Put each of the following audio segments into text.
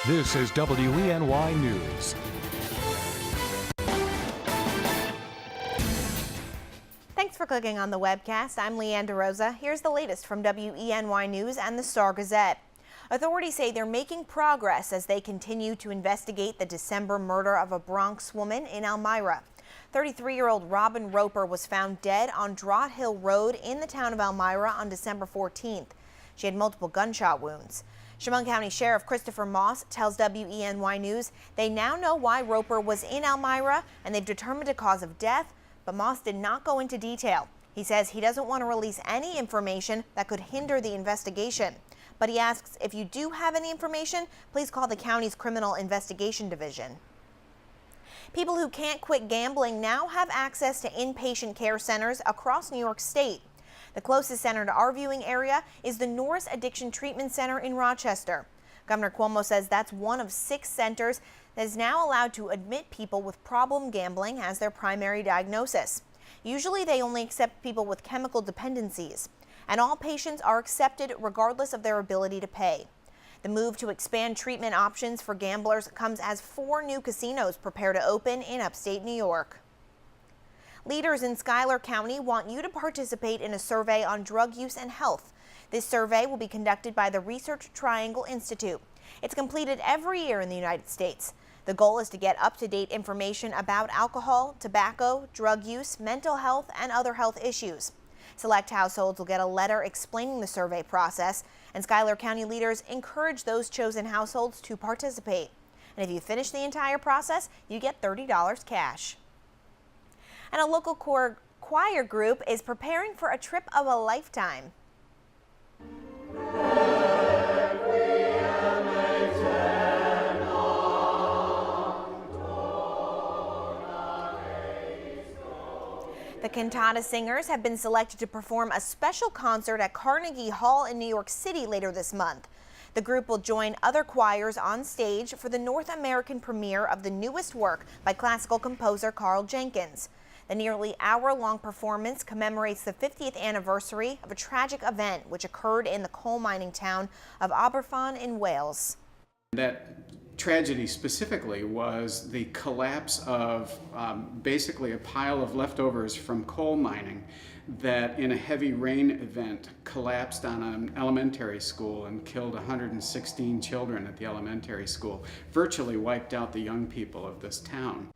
This is WENY News. Thanks for clicking on the webcast. I'm Leanne DeRosa. Here's the latest from WENY News and the Star-Gazette. Authorities say they're making progress as they continue to investigate the December murder of a Bronx woman in Elmira. 33-year-old Robin Roper was found dead on Draught Hill Road in the town of Elmira on December 14th. She had multiple gunshot wounds. Chemung County Sheriff Christopher Moss tells WENY News they now know why Roper was in Elmira and they've determined a cause of death, but Moss did not go into detail. He says he doesn't want to release any information that could hinder the investigation. But he asks if you do have any information, please call the county's Criminal Investigation Division. People who can't quit gambling now have access to inpatient care centers across New York State. The closest center to our viewing area is the Norris Addiction Treatment Center in Rochester. Governor Cuomo says that's one of 6 centers that is now allowed to admit people with problem gambling as their primary diagnosis. Usually they only accept people with chemical dependencies, and all patients are accepted regardless of their ability to pay. The move to expand treatment options for gamblers comes as 4 new casinos prepare to open in upstate New York. Leaders in Schuyler County want you to participate in a survey on drug use and health. This survey will be conducted by the Research Triangle Institute. It's completed every year in the United States. The goal is to get up-to-date information about alcohol, tobacco, drug use, mental health, and other health issues. Select households will get a letter explaining the survey process, and Schuyler County leaders encourage those chosen households to participate. And if you finish the entire process, you get $30 cash. And a local choir group is preparing for a trip of a lifetime. The Cantata Singers have been selected to perform a special concert at Carnegie Hall in New York City later this month. The group will join other choirs on stage for the North American premiere of the newest work by classical composer Carl Jenkins. The nearly hour-long performance commemorates the 50th anniversary of a tragic event which occurred in the coal mining town of Aberfan in Wales. That tragedy specifically was the collapse of basically a pile of leftovers from coal mining that in a heavy rain event collapsed on an elementary school and killed 116 children at the elementary school, virtually wiped out the young people of this town.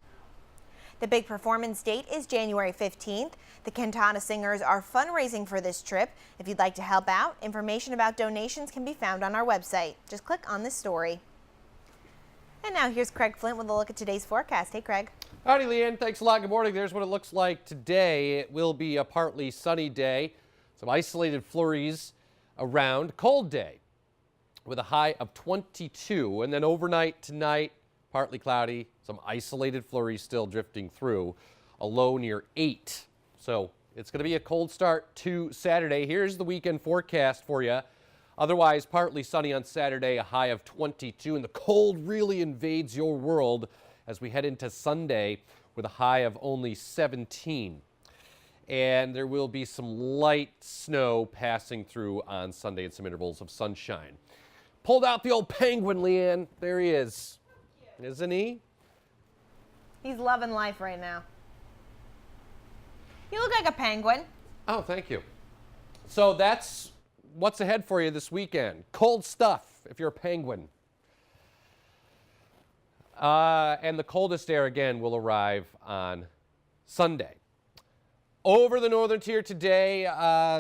The big performance date is January 15th. The Cantata Singers are fundraising for this trip. If you'd like to help out, information about donations can be found on our website. Just click on this story. And now here's Craig Flint with a look at today's forecast. Hey, Craig. Howdy, Leanne. Thanks a lot. Good morning. There's what it looks like today. It will be a partly sunny day. Some isolated flurries around. Cold day with a high of 22. And then overnight tonight, partly cloudy. Some isolated flurries still drifting through. A low near 8. So it's going to be a cold start to Saturday. Here's the weekend forecast for you. Otherwise, partly sunny on Saturday, a high of 22. And the cold really invades your world as we head into Sunday with a high of only 17. And there will be some light snow passing through on Sunday and some intervals of sunshine. Pulled out the old penguin, Leanne. There he is. Isn't he? He's loving life right now. You look like a penguin. Oh, thank you. So that's what's ahead for you this weekend. Cold stuff if you're a penguin. And the coldest air again will arrive on Sunday. Over the northern tier today,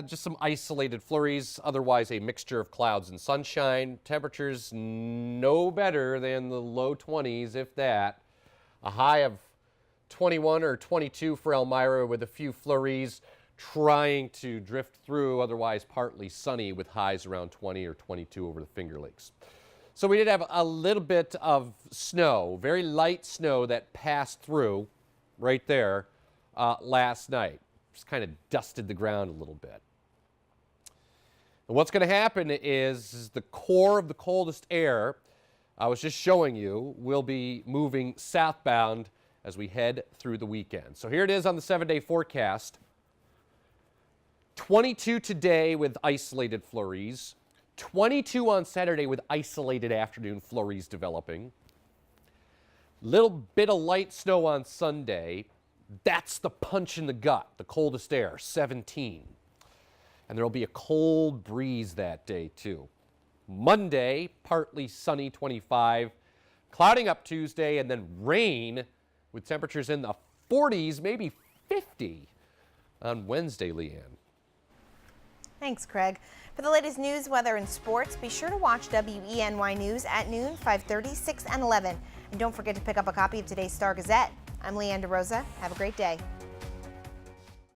just some isolated flurries, otherwise a mixture of clouds and sunshine. Temperatures no better than the low 20s, if that. A high of 21 or 22 for Elmira with a few flurries trying to drift through, otherwise partly sunny with highs around 20 or 22 over the Finger Lakes. So we did have a little bit of snow, very light snow that passed through right there last night. Just kind of dusted the ground a little bit. And what's going to happen is the core of the coldest air I was just showing you will be moving southbound as we head through the weekend. So here it is on the 7-day forecast. 22 today with isolated flurries. 22 on Saturday with isolated afternoon flurries developing. Little bit of light snow on Sunday. That's the punch in the gut, the coldest air, 17. And there will be a cold breeze that day, too. Monday, partly sunny, 25. Clouding up Tuesday, and then rain with temperatures in the 40s, maybe 50 on Wednesday, Leanne. Thanks, Craig. For the latest news, weather, and sports, be sure to watch WENY News at noon, 5:30, 6, and 11. And don't forget to pick up a copy of today's Star Gazette. I'm Leanne DeRosa. Have a great day.